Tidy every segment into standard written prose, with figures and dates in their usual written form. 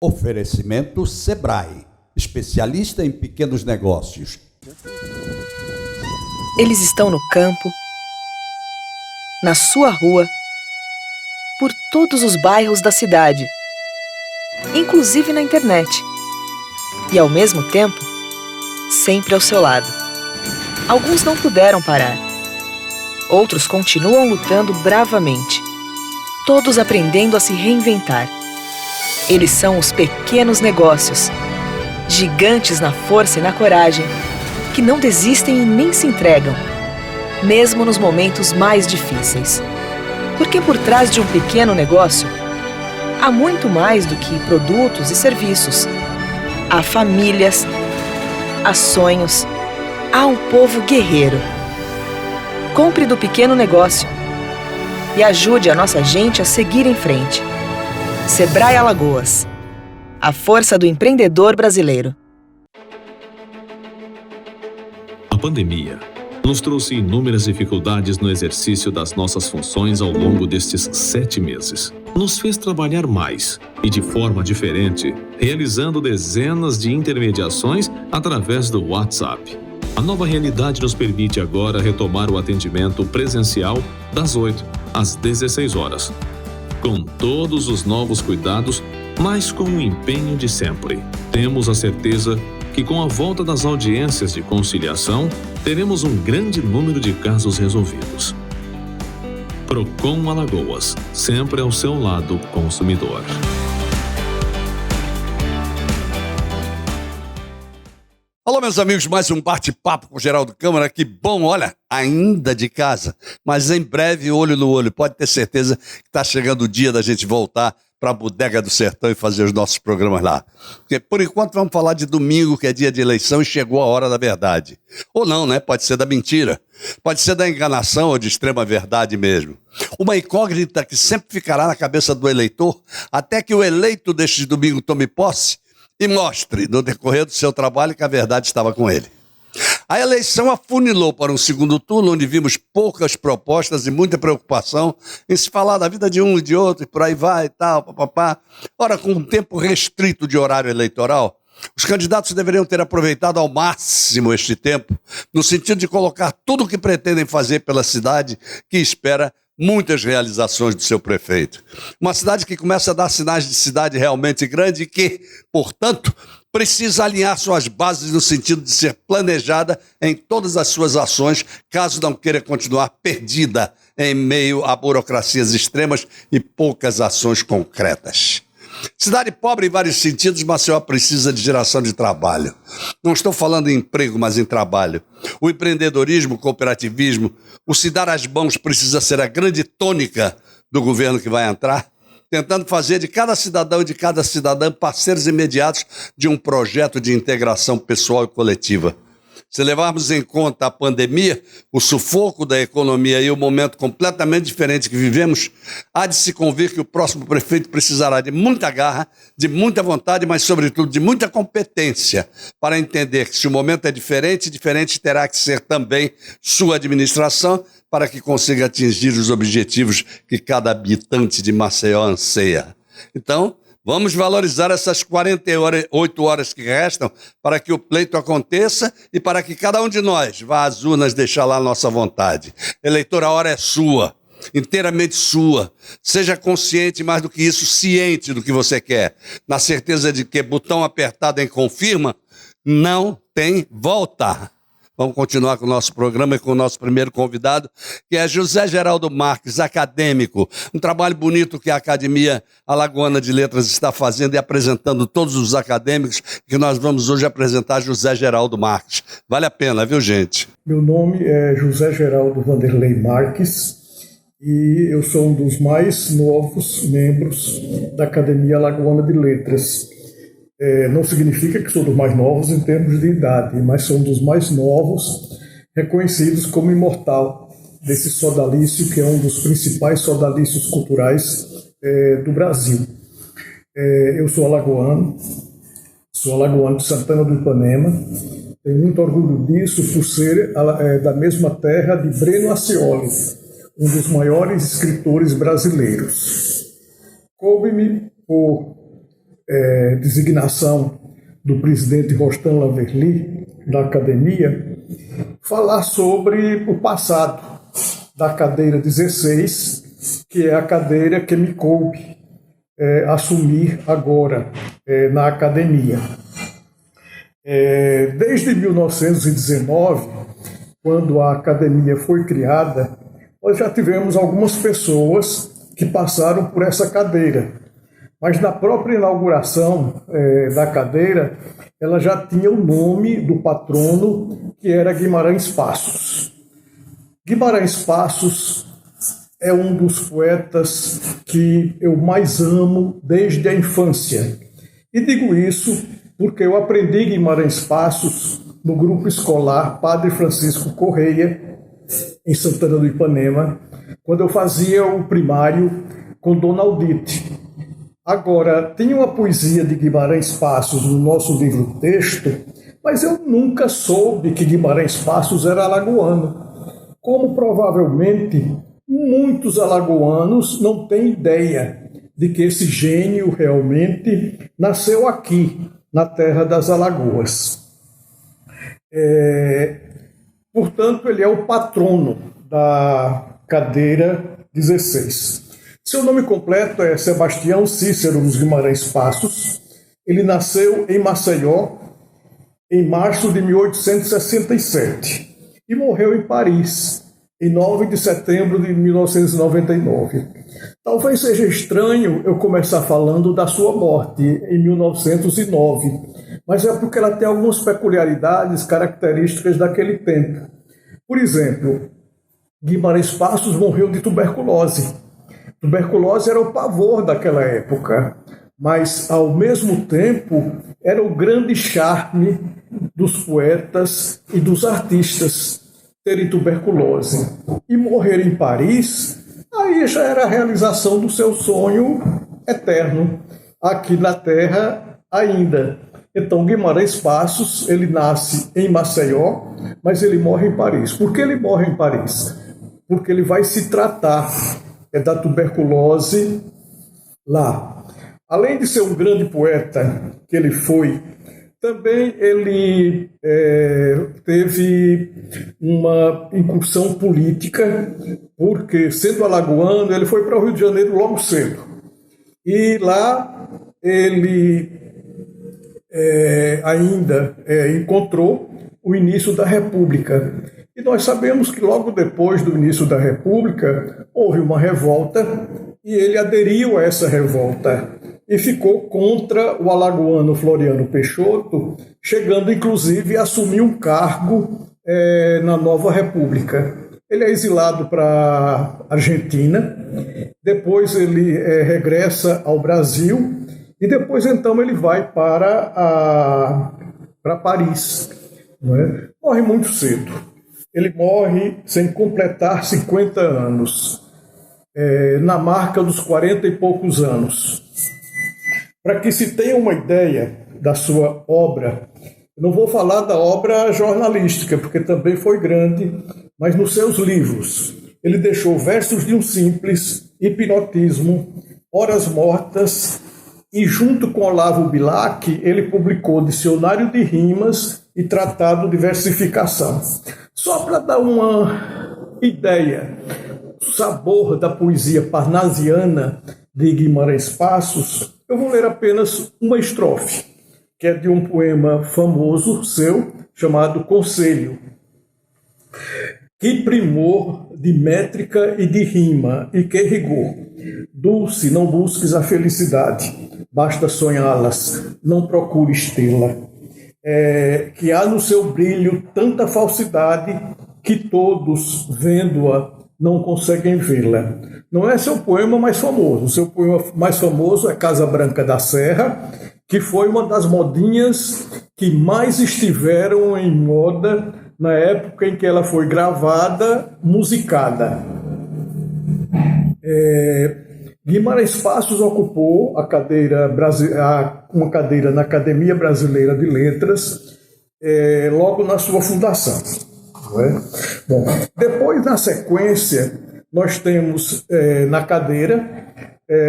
Oferecimento Sebrae, especialista em pequenos negócios. Eles estão no campo, na sua rua, por todos os bairros da cidade, inclusive na internet. E ao mesmo tempo, sempre ao seu lado. Alguns não puderam parar. Outros continuam lutando bravamente, todos aprendendo a se reinventar. Eles são os pequenos negócios, gigantes na força e na coragem, que não desistem e nem se entregam, mesmo nos momentos mais difíceis. Porque por trás de um pequeno negócio, há muito mais do que produtos e serviços. Há famílias, há sonhos, há um povo guerreiro. Compre do pequeno negócio e ajude a nossa gente a seguir em frente. Sebrae Alagoas, a força do empreendedor brasileiro. A pandemia nos trouxe inúmeras dificuldades no exercício das nossas funções ao longo destes 7 meses. Nos fez trabalhar mais e de forma diferente, realizando dezenas de intermediações através do WhatsApp. A nova realidade nos permite agora retomar o atendimento presencial das 8 às 16 horas. Com todos os novos cuidados, mas com o empenho de sempre. Temos a certeza que com a volta das audiências de conciliação, teremos um grande número de casos resolvidos. Procon Alagoas, sempre ao seu lado, consumidor. Alô, meus amigos, mais um bate-papo com o Geraldo Câmara. Que bom, olha, ainda de casa, mas em breve, olho no olho. Pode ter certeza que está chegando o dia da gente voltar para a Bodega do Sertão e fazer os nossos programas lá. Porque, por enquanto, vamos falar de domingo, que é dia de eleição, e chegou a hora da verdade. Ou não, né? Pode ser da mentira. Pode ser da enganação ou de extrema verdade mesmo. Uma incógnita que sempre ficará na cabeça do eleitor, até que o eleito deste domingo tome posse e mostre, no decorrer do seu trabalho, que a verdade estava com ele. A eleição afunilou para um segundo turno, onde vimos poucas propostas e muita preocupação em se falar da vida de um e de outro, e por aí vai e tal, papapá. Ora, com um tempo restrito de horário eleitoral, os candidatos deveriam ter aproveitado ao máximo este tempo, no sentido de colocar tudo o que pretendem fazer pela cidade, que espera muitas realizações do seu prefeito. Uma cidade que começa a dar sinais de cidade realmente grande e que, portanto, precisa alinhar suas bases no sentido de ser planejada em todas as suas ações, caso não queira continuar perdida em meio a burocracias extremas e poucas ações concretas. Cidade pobre em vários sentidos, Maceió precisa de geração de trabalho. Não estou falando em emprego, mas em trabalho. O empreendedorismo, o cooperativismo, o se dar as mãos precisa ser a grande tônica do governo que vai entrar, tentando fazer de cada cidadão e de cada cidadã parceiros imediatos de um projeto de integração pessoal e coletiva. Se levarmos em conta a pandemia, o sufoco da economia e o momento completamente diferente que vivemos, há de se convir que o próximo prefeito precisará de muita garra, de muita vontade, mas, sobretudo, de muita competência para entender que, se o momento é diferente, diferente terá que ser também sua administração para que consiga atingir os objetivos que cada habitante de Maceió anseia. Então, vamos valorizar essas 48 horas que restam para que o pleito aconteça e para que cada um de nós vá às urnas deixar lá a nossa vontade. Eleitor, a hora é sua, inteiramente sua. Seja consciente, mais do que isso, ciente do que você quer. Na certeza de que botão apertado em confirma, não tem volta. Vamos continuar com o nosso programa e com o nosso primeiro convidado, que é José Geraldo Marques, acadêmico. Um trabalho bonito que a Academia Alagoana de Letras está fazendo e apresentando todos os acadêmicos, que nós vamos hoje apresentar José Geraldo Marques. Vale a pena, viu, gente? Meu nome é José Geraldo Vanderlei Marques e eu sou um dos mais novos membros da Academia Alagoana de Letras. Não significa que sou dos mais novos em termos de idade, mas sou um dos mais novos, reconhecidos como imortal desse sodalício, que é um dos principais sodalícios culturais do Brasil. Eu sou alagoano de Santana do Ipanema, tenho muito orgulho disso por ser da mesma terra de Breno Accioli, um dos maiores escritores brasileiros. Coube-me por designação do presidente Rostand Laverly, da academia, falar sobre o passado da cadeira 16, que é a cadeira que me coube assumir agora na academia. Desde 1919, quando a academia foi criada, nós já tivemos algumas pessoas que passaram por essa cadeira. Mas na própria inauguração da cadeira, ela já tinha o nome do patrono, que era Guimarães Passos. Guimarães Passos é um dos poetas que eu mais amo desde a infância. E digo isso porque eu aprendi Guimarães Passos no grupo escolar Padre Francisco Correia, em Santana do Ipanema, quando eu fazia o primário com Dona Aldite. Agora, tem uma poesia de Guimarães Passos no nosso livro-texto, mas eu nunca soube que Guimarães Passos era alagoano. Como provavelmente muitos alagoanos não têm ideia de que esse gênio realmente nasceu aqui, na terra das Alagoas. Portanto, ele é o patrono da cadeira 16. Seu nome completo é Sebastião Cícero dos Guimarães Passos. Ele nasceu em Maceió em março de 1867 e morreu em Paris em 9 de setembro de 1999. Talvez seja estranho eu começar falando da sua morte em 1909, mas é porque ela tem algumas peculiaridades características daquele tempo. Por exemplo, Guimarães Passos morreu de tuberculose. Tuberculose era o pavor daquela época, mas, ao mesmo tempo, era o grande charme dos poetas e dos artistas terem tuberculose. E morrer em Paris, aí já era a realização do seu sonho eterno, aqui na Terra ainda. Então, Guimarães Passos, ele nasce em Maceió, mas ele morre em Paris. Por que ele morre em Paris? Porque ele vai se tratar da tuberculose lá. Além de ser um grande poeta que ele foi, também ele teve uma incursão política, porque, sendo alagoano, ele foi para o Rio de Janeiro logo cedo. E lá ele ainda encontrou o início da República. E nós sabemos que logo depois do início da República houve uma revolta e ele aderiu a essa revolta e ficou contra o alagoano Floriano Peixoto, chegando inclusive a assumir um cargo na nova República. Ele é exilado para a Argentina, depois ele regressa ao Brasil e depois então ele vai para Paris. Não é? Morre muito cedo. Ele morre sem completar 50 anos, na marca dos 40 e poucos anos. Para que se tenha uma ideia da sua obra, eu não vou falar da obra jornalística, porque também foi grande, mas nos seus livros. Ele deixou Versos de um Simples, Hipnotismo, Horas Mortas, e junto com Olavo Bilac, ele publicou Dicionário de Rimas e Tratado de Versificação. Só para dar uma ideia do sabor da poesia parnasiana de Guimarães Passos, eu vou ler apenas uma estrofe, que é de um poema famoso seu, chamado Conselho. Que primor de métrica e de rima, e que rigor! Dulce, não busques a felicidade, basta sonhá-las, não procures tê-la. Que há no seu brilho tanta falsidade que todos, vendo-a, não conseguem vê-la. Não é seu poema mais famoso. O seu poema mais famoso é Casa Branca da Serra, que foi uma das modinhas que mais estiveram em moda na época em que ela foi gravada, musicada. Guimarães Passos ocupou uma cadeira na Academia Brasileira de Letras logo na sua fundação. Não é? Bom, depois, na sequência, nós temos na cadeira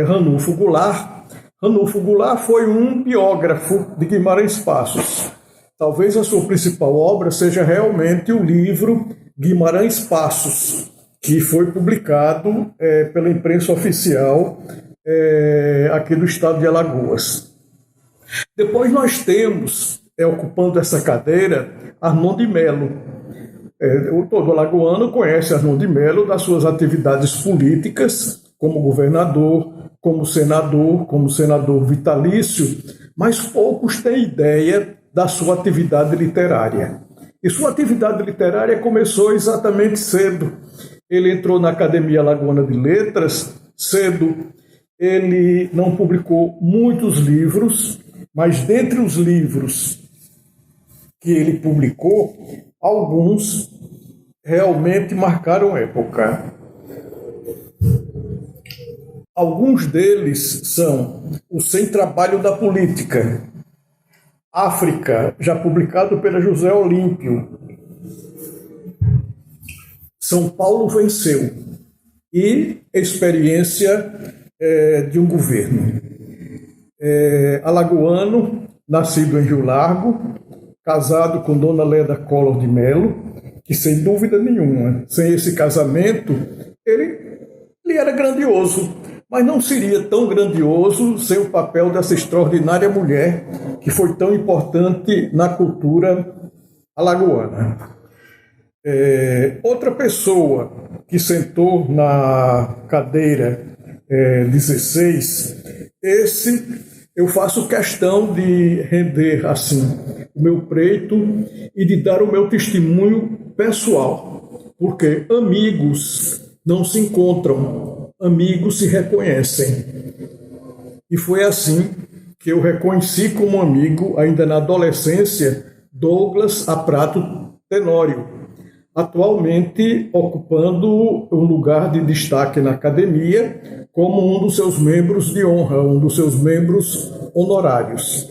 Ranulfo Goulart. Ranulfo Goulart foi um biógrafo de Guimarães Passos. Talvez a sua principal obra seja realmente o livro Guimarães Passos, que foi publicado pela imprensa oficial aqui do estado de Alagoas. Depois nós temos, ocupando essa cadeira, Arnon de Melo. Todo alagoano conhece Arnon de Melo das suas atividades políticas, como governador, como senador vitalício, mas poucos têm ideia da sua atividade literária. E sua atividade literária começou exatamente cedo. Ele entrou na Academia Alagoana de Letras cedo. Ele não publicou muitos livros, mas dentre os livros que ele publicou, alguns realmente marcaram época. Alguns deles são O Sem Trabalho da Política, África, já publicado pela José Olímpio, São Paulo Venceu e Experiência de um Governo. Alagoano, nascido em Rio Largo, casado com Dona Leda Collor de Melo, que sem dúvida nenhuma, sem esse casamento, ele era grandioso, mas não seria tão grandioso sem o papel dessa extraordinária mulher que foi tão importante na cultura alagoana. Outra pessoa que sentou na cadeira 16, esse eu faço questão de render assim o meu preito e de dar o meu testemunho pessoal, porque amigos não se encontram, amigos se reconhecem. E foi assim que eu reconheci como amigo, ainda na adolescência, Douglas Aprato Tenório, atualmente ocupando um lugar de destaque na academia como um dos seus membros de honra, um dos seus membros honorários.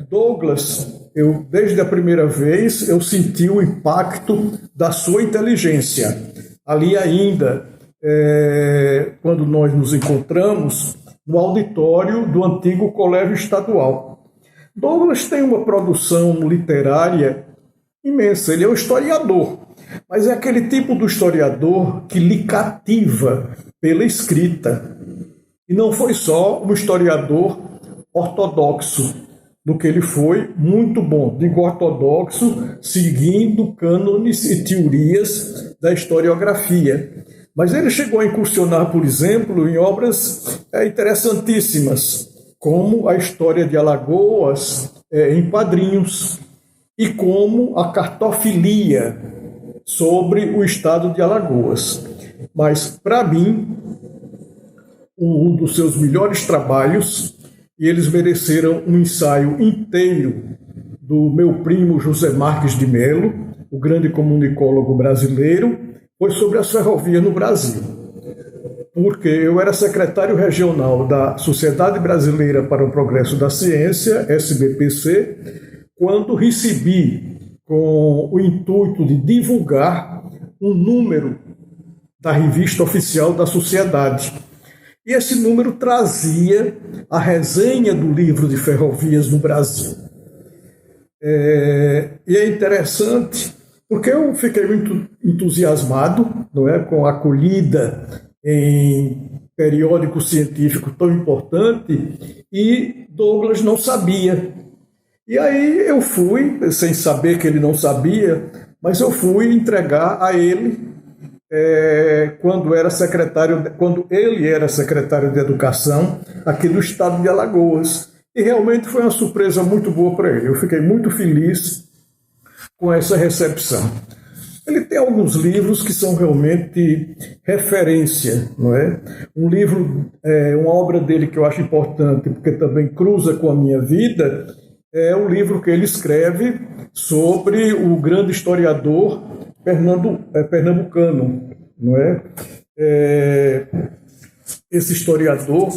Douglas, desde a primeira vez, eu senti o impacto da sua inteligência. Ali ainda, quando nós nos encontramos no auditório do antigo Colégio Estadual. Douglas tem uma produção literária imensa, ele é um historiador, mas é aquele tipo do historiador que lhe cativa pela escrita. E não foi só um historiador ortodoxo, do que ele foi muito bom, digo ortodoxo, seguindo cânones e teorias da historiografia. Mas ele chegou a incursionar, por exemplo, em obras interessantíssimas, como a História de Alagoas em quadrinhos, e como a Cartofilia sobre o estado de Alagoas. Mas, para mim, um dos seus melhores trabalhos, e eles mereceram um ensaio inteiro do meu primo José Marques de Melo, o grande comunicólogo brasileiro, foi sobre as ferrovias no Brasil. Porque eu era secretário regional da Sociedade Brasileira para o Progresso da Ciência, SBPC, quando recebi, com o intuito de divulgar, um número da revista oficial da Sociedade. E esse número trazia a resenha do livro de ferrovias no Brasil. E é interessante, porque eu fiquei muito entusiasmado, não é, com a acolhida em periódico científico tão importante, e Douglas não sabia. E aí eu fui, sem saber que ele não sabia, mas eu fui entregar a ele, quando ele era secretário de Educação aqui do estado de Alagoas. E realmente foi uma surpresa muito boa para ele. Eu fiquei muito feliz com essa recepção. Ele tem alguns livros que são realmente referência, não é? Um livro, uma obra dele que eu acho importante, porque também cruza com a minha vida, é o livro que ele escreve sobre o grande historiador pernambucano, não é? Esse historiador,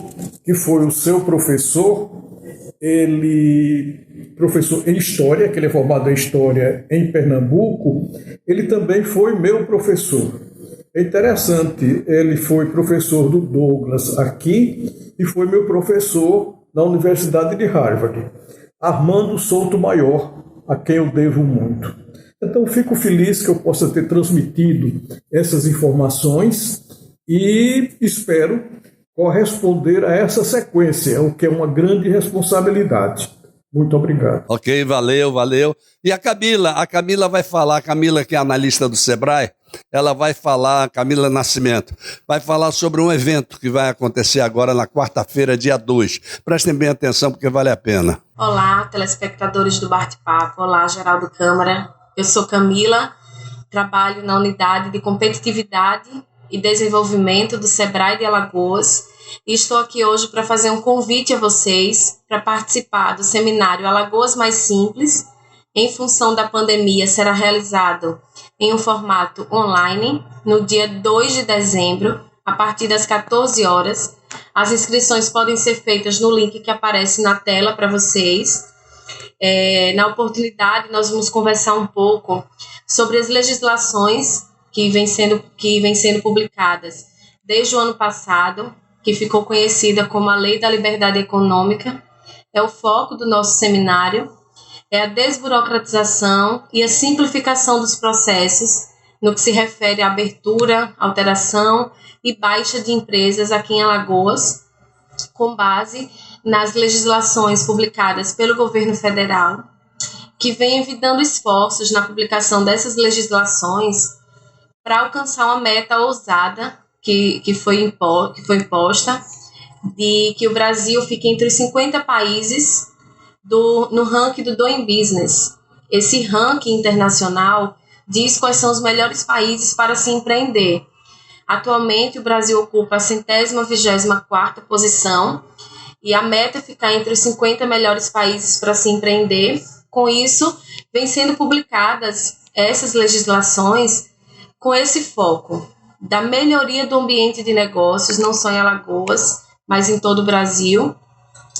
que foi o seu professor, professor em História, que ele é formado em História em Pernambuco, ele também foi meu professor. É interessante, ele foi professor do Douglas aqui e foi meu professor na Universidade de Harvard, Armando Souto-Maior, a quem eu devo muito. Então, fico feliz que eu possa ter transmitido essas informações e espero corresponder a essa sequência, o que é uma grande responsabilidade. Muito obrigado. Ok, valeu. E a Camila vai falar, a Camila que é analista do Sebrae, ela vai falar, Camila Nascimento, vai falar sobre um evento que vai acontecer agora na quarta-feira, dia 2. Prestem bem atenção porque vale a pena. Olá, telespectadores do Bate-Papo. Olá, Geraldo Câmara. Eu sou Camila, trabalho na Unidade de Competitividade e Desenvolvimento do Sebrae de Alagoas e estou aqui hoje para fazer um convite a vocês para participar do seminário Alagoas Mais Simples. Em função da pandemia, será realizado em um formato online no dia 2 de dezembro, a partir das 14 horas. As inscrições podem ser feitas no link que aparece na tela para vocês. Na oportunidade, nós vamos conversar um pouco sobre as legislações que vêm sendo publicadas desde o ano passado, que ficou conhecida como a Lei da Liberdade Econômica. É o foco do nosso seminário, é a desburocratização e a simplificação dos processos no que se refere à abertura, alteração e baixa de empresas aqui em Alagoas, com base nas legislações publicadas pelo governo federal, que vem evitando esforços na publicação dessas legislações para alcançar uma meta ousada que foi imposta, de que o Brasil fique entre os 50 países no ranking do Doing Business. Esse ranking internacional diz quais são os melhores países para se empreender. Atualmente, o Brasil ocupa a 124ª posição e a meta é ficar entre os 50 melhores países para se empreender. Com isso, vem sendo publicadas essas legislações com esse foco da melhoria do ambiente de negócios, não só em Alagoas, mas em todo o Brasil,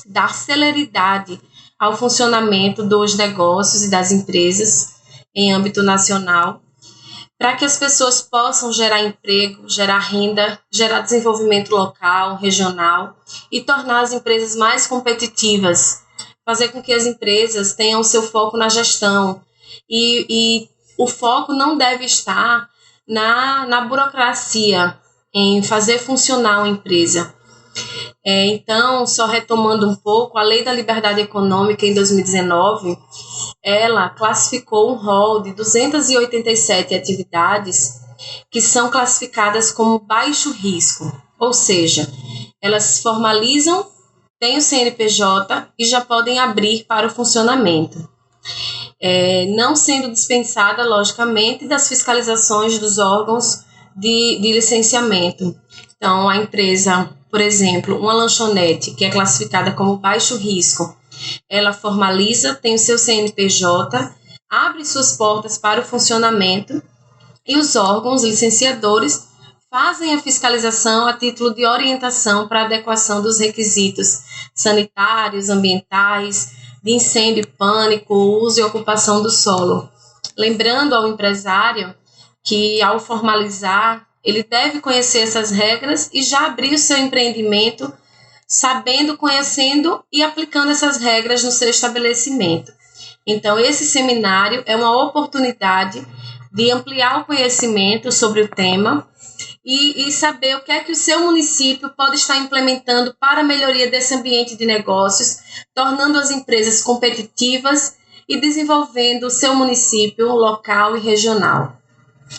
dar celeridade ao funcionamento dos negócios e das empresas em âmbito nacional, para que as pessoas possam gerar emprego, gerar renda, gerar desenvolvimento local, regional e tornar as empresas mais competitivas, fazer com que as empresas tenham seu foco na gestão e o foco não deve estar na burocracia, em fazer funcionar uma empresa. Então, só retomando um pouco, a Lei da Liberdade Econômica, em 2019, ela classificou um rol de 287 atividades que são classificadas como baixo risco, ou seja, elas se formalizam, têm o CNPJ e já podem abrir para o funcionamento. Não sendo dispensada, logicamente, das fiscalizações dos órgãos de licenciamento. Então, a empresa, por exemplo, uma lanchonete que é classificada como baixo risco, ela formaliza, tem o seu CNPJ, abre suas portas para o funcionamento e os órgãos licenciadores fazem a fiscalização a título de orientação para adequação dos requisitos sanitários, ambientais, de incêndio, pânico, uso e ocupação do solo. Lembrando ao empresário que, ao formalizar, ele deve conhecer essas regras e já abrir o seu empreendimento sabendo, conhecendo e aplicando essas regras no seu estabelecimento. Então, esse seminário é uma oportunidade de ampliar o conhecimento sobre o tema e saber o que é que o seu município pode estar implementando para a melhoria desse ambiente de negócios, tornando as empresas competitivas e desenvolvendo o seu município local e regional.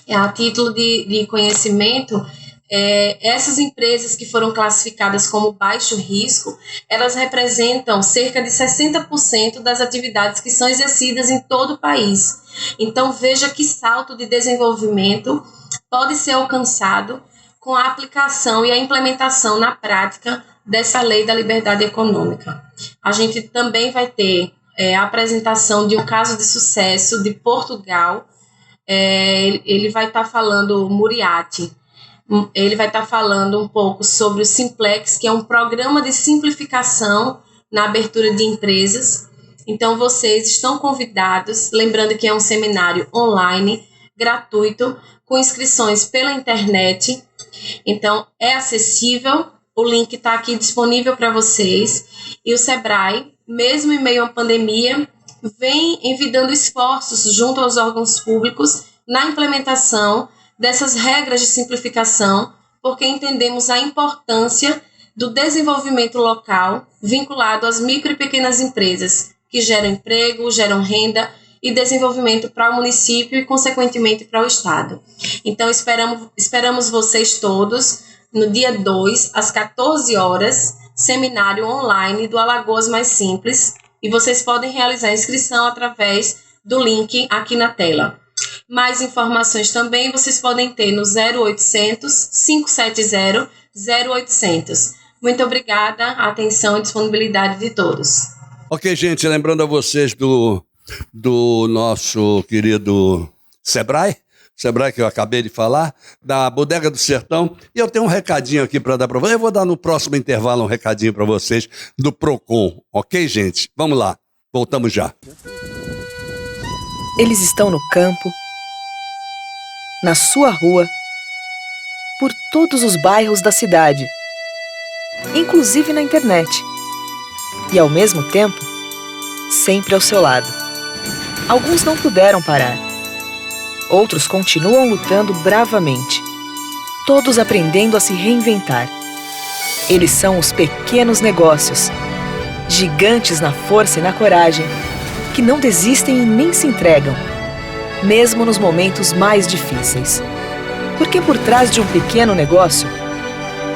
A título de conhecimento, essas empresas que foram classificadas como baixo risco, elas representam cerca de 60% das atividades que são exercidas em todo o país. Então, veja que salto de desenvolvimento pode ser alcançado com a aplicação e a implementação na prática dessa Lei da Liberdade Econômica. A gente também vai ter a apresentação de um caso de sucesso de Portugal. Ele vai estar falando, Muriati, ele vai estar falando um pouco sobre o Simplex, que é um programa de simplificação na abertura de empresas. Então, vocês estão convidados, lembrando que é um seminário online, gratuito, com inscrições pela internet. Então, é acessível, O link está aqui disponível para vocês. E o Sebrae, mesmo em meio à pandemia, vem envidando esforços junto aos órgãos públicos na implementação dessas regras de simplificação, porque entendemos a importância do desenvolvimento local vinculado às micro e pequenas empresas, que geram emprego, geram renda e desenvolvimento para o município e, consequentemente, para o Estado. Então, esperamos vocês todos no dia 2, às 14 horas, seminário online do Alagoas Mais Simples, e vocês podem realizar a inscrição através do link aqui na tela. Mais informações também vocês podem ter no 0800 570 0800. Muito obrigada, a atenção e disponibilidade de todos. Ok, gente, lembrando a vocês do nosso querido Sebrae que eu acabei de falar, da Bodega do Sertão, e eu tenho um recadinho aqui para dar para vocês. Eu vou dar no próximo intervalo um recadinho para vocês do Procon, ok, gente? Vamos lá, voltamos já. Eles estão no campo, na sua rua, por todos os bairros da cidade, inclusive na internet. E ao mesmo tempo, sempre ao seu lado. Alguns não puderam parar. Outros continuam lutando bravamente. Todos aprendendo a se reinventar. Eles são os pequenos negócios, gigantes na força e na coragem, que não desistem e nem se entregam, mesmo nos momentos mais difíceis. Porque por trás de um pequeno negócio,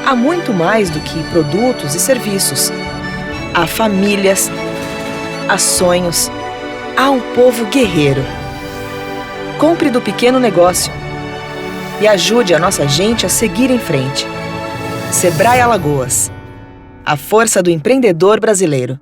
há muito mais do que produtos e serviços. Há famílias, há sonhos, há um povo guerreiro. Compre do pequeno negócio e ajude a nossa gente a seguir em frente. Sebrae Alagoas, a força do empreendedor brasileiro.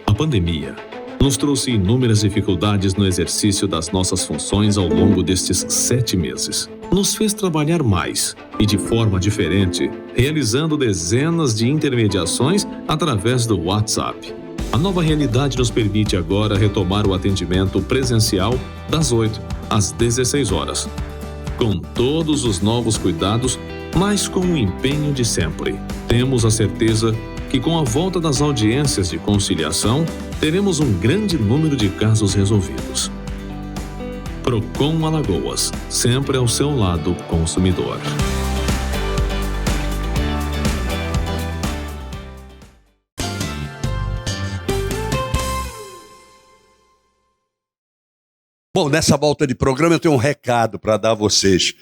A pandemia nos trouxe inúmeras dificuldades no exercício das nossas funções ao longo destes 7 meses. Nos fez trabalhar mais e de forma diferente, realizando dezenas de intermediações através do WhatsApp. A nova realidade nos permite agora retomar o atendimento presencial das 8 às 16 horas, com todos os novos cuidados, mas com o empenho de sempre. Temos a certeza que com a volta das audiências de conciliação, teremos um grande número de casos resolvidos. Procon Alagoas, sempre ao seu lado, consumidor. Bom, nessa volta de programa eu tenho um recado para dar a vocês,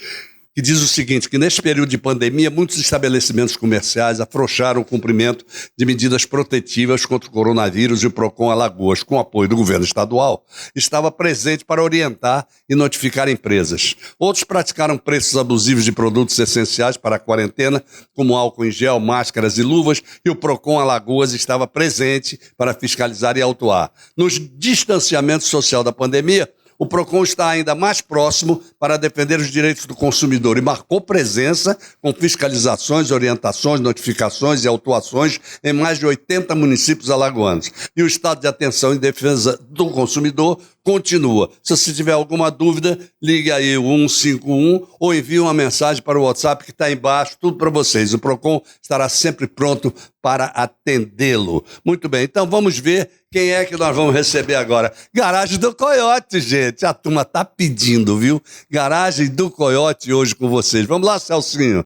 que diz o seguinte, que neste período de pandemia, muitos estabelecimentos comerciais afrouxaram o cumprimento de medidas protetivas contra o coronavírus, e o Procon Alagoas, com apoio do governo estadual, estava presente para orientar e notificar empresas. Outros praticaram preços abusivos de produtos essenciais para a quarentena, como álcool em gel, máscaras e luvas, e o Procon Alagoas estava presente para fiscalizar e autuar. No distanciamento social da pandemia, o Procon está ainda mais próximo para defender os direitos do consumidor e marcou presença com fiscalizações, orientações, notificações e autuações em mais de 80 municípios alagoanos. E o estado de atenção e defesa do consumidor continua. Se você tiver alguma dúvida, ligue aí o 151 ou envie uma mensagem para o WhatsApp que está embaixo, tudo para vocês. O Procon estará sempre pronto para atendê-lo. Muito bem, então vamos ver quem é que nós vamos receber agora. Garagem do Coiote, gente. A turma tá pedindo, viu? Garagem do Coiote hoje com vocês. Vamos lá, Celcinho.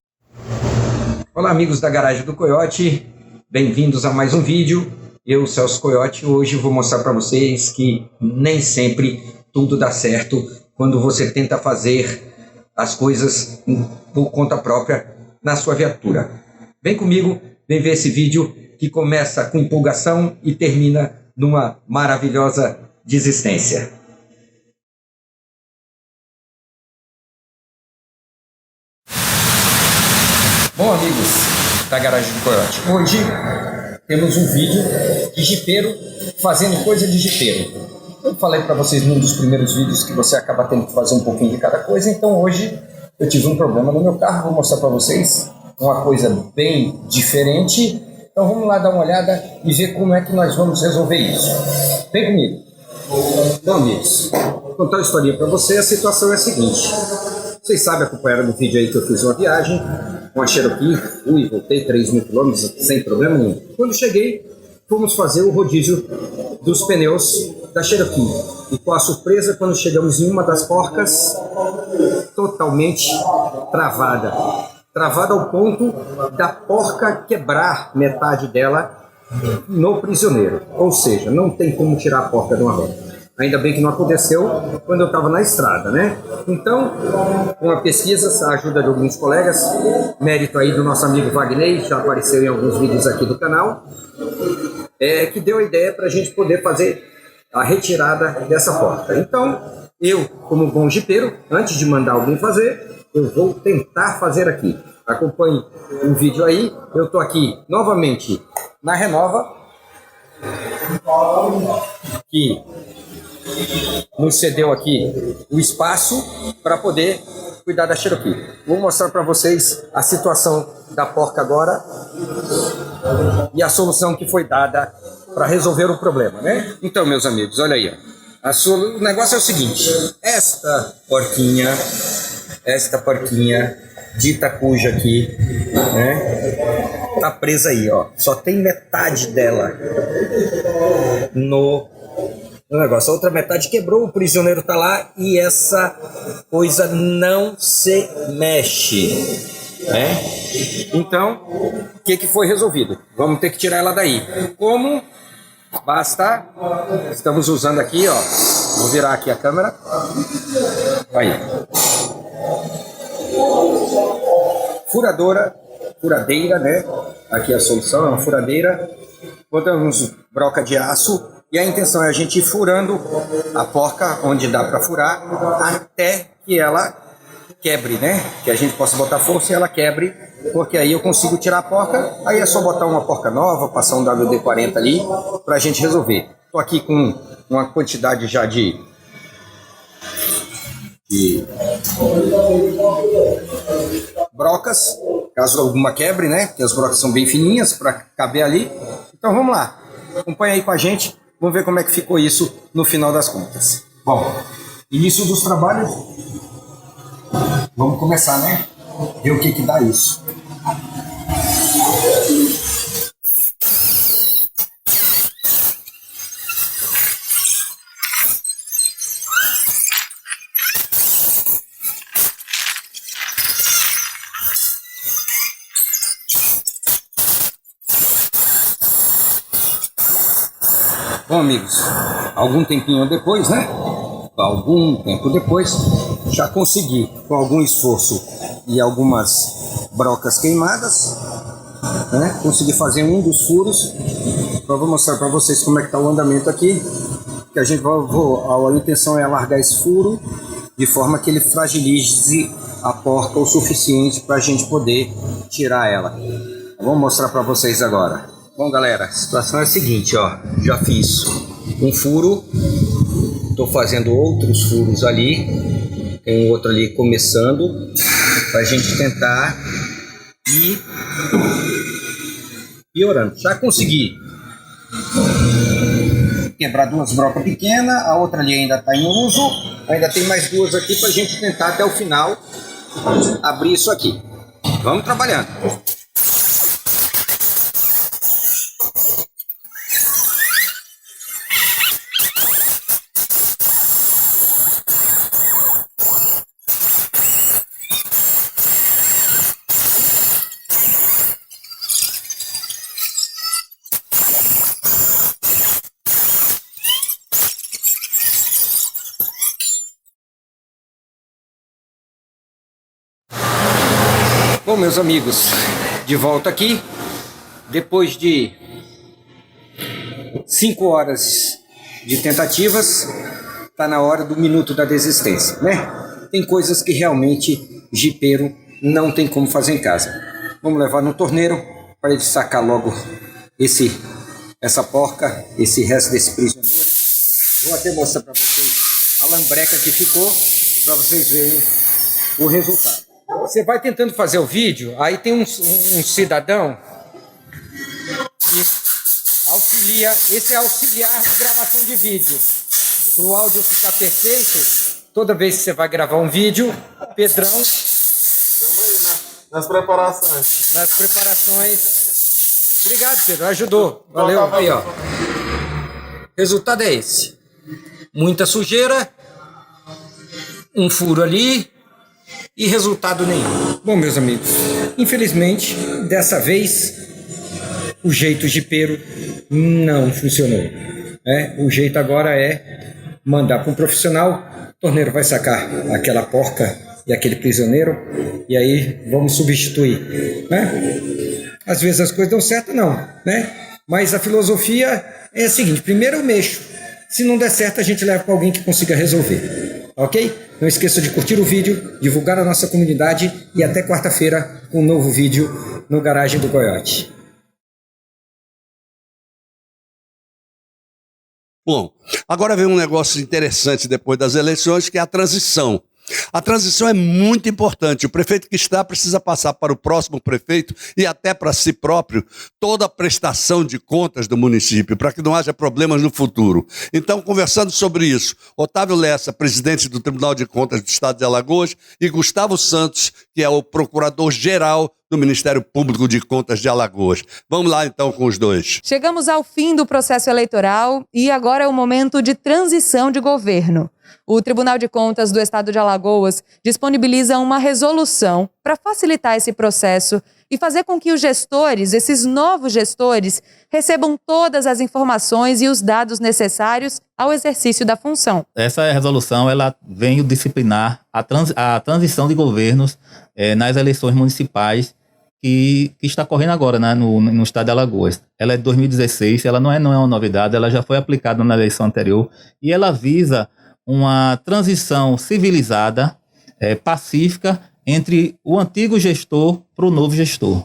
Olá, amigos da Garagem do Coiote, bem-vindos a mais um vídeo. Eu, Celso Coiote, hoje vou mostrar para vocês que nem sempre tudo dá certo quando você tenta fazer as coisas por conta própria na sua viatura. Vem comigo, vem ver esse vídeo que começa com empolgação e termina numa maravilhosa desistência. Bom, amigos da Garagem do Coiote, hoje temos um vídeo de jipeiro fazendo coisa de jipeiro. Eu falei para vocês num dos primeiros vídeos que você acaba tendo que fazer um pouquinho de cada coisa, então hoje eu tive um problema no meu carro, vou mostrar para vocês uma coisa bem diferente. Então vamos lá dar uma olhada e ver como é que nós vamos resolver isso. Vem comigo. Então, amigos, vou contar uma historinha para você. A situação é a seguinte. Vocês sabem, acompanharam no vídeo aí que eu fiz uma viagem com a Cherokee, fui e voltei 3.000 km sem problema nenhum. Quando cheguei, fomos fazer o rodízio dos pneus da Cherokee. E com a surpresa, quando chegamos em uma das porcas, totalmente travada. Travada ao ponto da porca quebrar metade dela no prisioneiro. Ou seja, não tem como tirar a porca de uma roda. Ainda bem que não aconteceu quando eu estava na estrada, né? Então, com a pesquisa, a ajuda de alguns colegas, mérito aí do nosso amigo Wagner, já apareceu em alguns vídeos aqui do canal, que deu a ideia para a gente poder fazer a retirada dessa porta. Então, eu, como bom jipeiro, antes de mandar alguém fazer, eu vou tentar fazer aqui. Acompanhe o vídeo aí. Eu estou aqui novamente na Renova, que nos cedeu aqui o espaço para poder cuidar da Cherokee. Vou mostrar para vocês a situação da porca agora e a solução que foi dada para resolver o problema, né? Então, meus amigos, olha aí, ó. O negócio é o seguinte: esta porquinha de Itacuja aqui, né? Tá presa aí, ó. Só tem metade dela no negócio. A outra metade quebrou, o prisioneiro tá lá e essa coisa não se mexe, né? Então, o que foi resolvido? Vamos ter que tirar ela daí. Como? Basta, estamos usando aqui, ó. Vou virar aqui a câmera. Aí. Furadeira, né? Aqui é a solução, é uma furadeira. Botamos broca de aço. E a intenção é a gente ir furando a porca onde dá para furar até que ela quebre, né? Que a gente possa botar força e ela quebre, porque aí eu consigo tirar a porca, aí é só botar uma porca nova, passar um WD-40 ali para a gente resolver. Estou aqui com uma quantidade já de brocas, caso alguma quebre, né? Porque as brocas são bem fininhas para caber ali. Então vamos lá, acompanha aí com a gente. Vamos ver como é que ficou isso no final das contas. Bom, início dos trabalhos. Vamos começar, né? Ver o que dá isso. Bom, amigos, algum tempinho depois, né? Algum tempo depois, já consegui, com algum esforço e algumas brocas queimadas, né? Consegui fazer um dos furos. Então, vou mostrar para vocês como é que está o andamento aqui. Que a intenção é alargar esse furo de forma que ele fragilize a porca o suficiente para a gente poder tirar ela. Vou mostrar para vocês agora. Bom, galera, a situação é a seguinte, ó. Já fiz um furo, estou fazendo outros furos ali, tem um outro ali começando, para a gente tentar ir piorando. Já consegui quebrar duas brocas pequenas, a outra ali ainda está em uso, ainda tem mais duas aqui para a gente tentar até o final abrir isso aqui. Vamos trabalhando. Bom, meus amigos, de volta aqui, depois de 5 horas de tentativas, está na hora do minuto da desistência, né? Tem coisas que realmente jipeiro não tem como fazer em casa. Vamos levar no torneiro para ele sacar logo essa porca, esse resto desse prisioneiro. Vou até mostrar para vocês a lambreca que ficou, para vocês verem o resultado. Você vai tentando fazer o vídeo, aí tem um cidadão que auxilia, esse é auxiliar de gravação de vídeo. Para o áudio ficar perfeito, toda vez que você vai gravar um vídeo, Pedrão... Estamos aí, né? Nas preparações. Nas preparações. Obrigado, Pedro, ajudou. Valeu. Aí, ó. Resultado é esse. Muita sujeira, um furo ali e resultado nenhum. Bom, meus amigos, infelizmente, dessa vez, o jeito jipeiro não funcionou. O jeito agora é mandar para um profissional, o torneiro vai sacar aquela porca e aquele prisioneiro, e aí vamos substituir, né? Às vezes as coisas dão certo, não, né? Mas a filosofia é a seguinte: primeiro eu mexo, se não der certo a gente leva para alguém que consiga resolver, ok? Não esqueça de curtir o vídeo, divulgar a nossa comunidade e até quarta-feira com um novo vídeo no Garagem do Coiote. Bom, agora vem um negócio interessante depois das eleições, que é a transição. A transição é muito importante. O prefeito que está precisa passar para o próximo prefeito e até para si próprio toda a prestação de contas do município, para que não haja problemas no futuro. Então, conversando sobre isso, Otávio Lessa, presidente do Tribunal de Contas do Estado de Alagoas, e Gustavo Santos, que é o procurador-geral do Ministério Público de Contas de Alagoas. Vamos lá, então, com os dois. Chegamos ao fim do processo eleitoral e agora é o momento de transição de governo. O Tribunal de Contas do Estado de Alagoas disponibiliza uma resolução para facilitar esse processo e fazer com que os gestores, esses novos gestores, recebam todas as informações e os dados necessários ao exercício da função. Essa resolução ela vem disciplinar a transição de governos nas eleições municipais que está correndo agora, né, no estado de Alagoas. Ela é de 2016, ela não é uma novidade, ela já foi aplicada na eleição anterior e ela visa uma transição civilizada, pacífica, entre o antigo gestor para o novo gestor.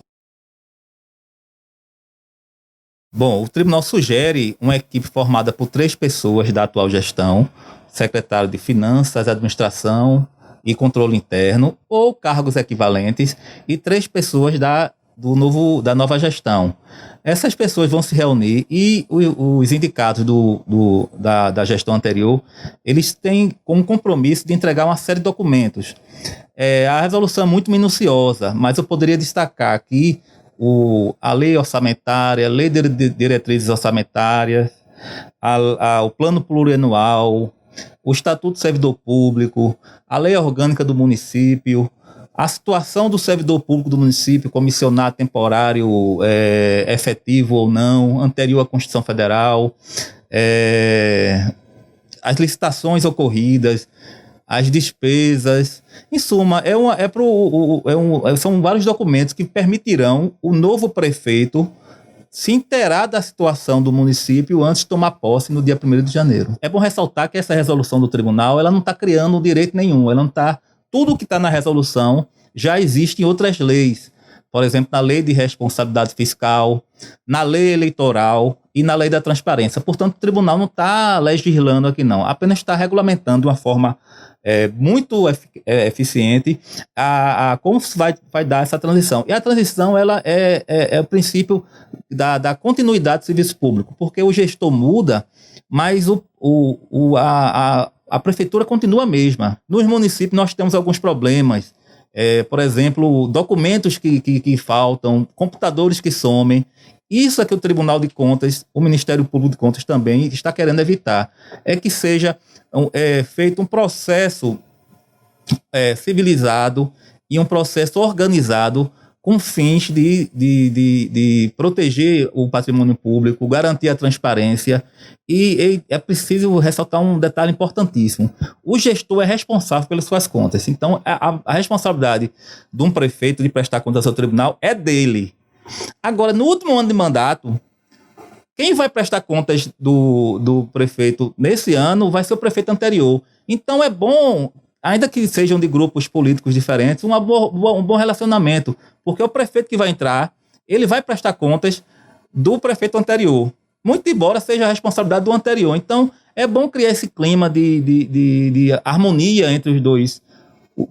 Bom, o tribunal sugere uma equipe formada por 3 pessoas da atual gestão, secretário de Finanças, Administração e Controle Interno, ou cargos equivalentes, e 3 pessoas da nova gestão. Essas pessoas vão se reunir e os indicados da gestão anterior, eles têm como compromisso de entregar uma série de documentos. A resolução é muito minuciosa, mas eu poderia destacar aqui a lei orçamentária, a lei de diretrizes orçamentárias, o plano plurianual, o estatuto do servidor público, a lei orgânica do município, a situação do servidor público do município, comissionado temporário, efetivo ou não, anterior à Constituição Federal, as licitações ocorridas, as despesas. Em suma, são vários documentos que permitirão o novo prefeito se inteirar da situação do município antes de tomar posse no dia 1º de janeiro. É bom ressaltar que essa resolução do tribunal ela não está criando direito nenhum, ela não está... Tudo o que está na resolução já existe em outras leis. Por exemplo, na lei de responsabilidade fiscal, na lei eleitoral e na lei da transparência. Portanto, o tribunal não está legislando aqui, não. Apenas está regulamentando de uma forma muito eficiente a como vai dar essa transição. E a transição ela é o princípio da continuidade do serviço público, porque o gestor muda, mas a prefeitura continua a mesma. Nos municípios nós temos alguns problemas, por exemplo, documentos que faltam, computadores que somem. Isso é que o Tribunal de Contas, o Ministério Público de Contas também está querendo evitar. É que seja feito um processo civilizado e um processo organizado com fins de proteger o patrimônio público, garantir a transparência. E é preciso ressaltar um detalhe importantíssimo. O gestor é responsável pelas suas contas. Então, a responsabilidade de um prefeito de prestar contas ao tribunal é dele. Agora, no último ano de mandato, quem vai prestar contas do prefeito nesse ano vai ser o prefeito anterior. Então, é bom, ainda que sejam de grupos políticos diferentes, um bom relacionamento, porque o prefeito que vai entrar, ele vai prestar contas do prefeito anterior, muito embora seja a responsabilidade do anterior. Então, é bom criar esse clima de harmonia entre os dois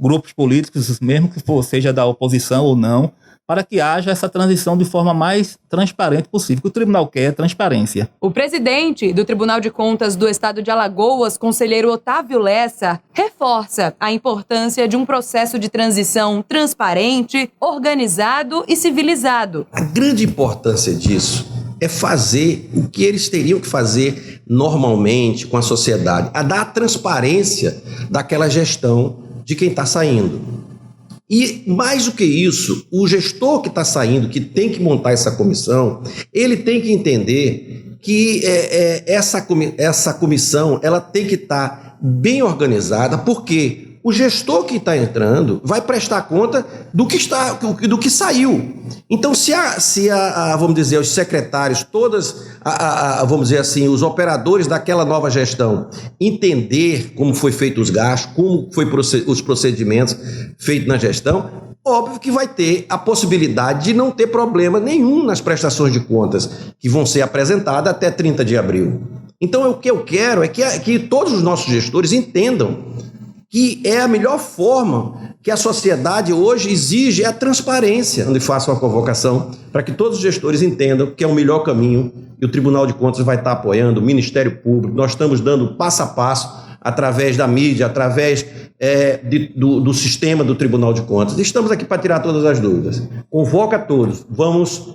grupos políticos, mesmo que seja da oposição ou não, para que haja essa transição de forma mais transparente possível. O que o tribunal quer é transparência. O presidente do Tribunal de Contas do Estado de Alagoas, conselheiro Otávio Lessa, reforça a importância de um processo de transição transparente, organizado e civilizado. A grande importância disso é fazer o que eles teriam que fazer normalmente com a sociedade, a dar a transparência daquela gestão de quem está saindo. E, mais do que isso, o gestor que está saindo, que tem que montar essa comissão, ele tem que entender que essa comissão ela tem que estar bem organizada, porque o gestor que está entrando vai prestar conta do que saiu. Então, vamos dizer, os secretários, vamos dizer assim, os operadores daquela nova gestão, entender como foi feito os gastos, como foi os procedimentos feitos na gestão, óbvio que vai ter a possibilidade de não ter problema nenhum nas prestações de contas que vão ser apresentadas até 30 de abril. Então, o que eu quero é que todos os nossos gestores entendam que é a melhor forma que a sociedade hoje exige é a transparência, onde faço uma convocação para que todos os gestores entendam que é o melhor caminho e o Tribunal de Contas vai estar apoiando, o Ministério Público, nós estamos dando passo a passo através da mídia, através do sistema do Tribunal de Contas. Estamos aqui para tirar todas as dúvidas. Convoca todos, vamos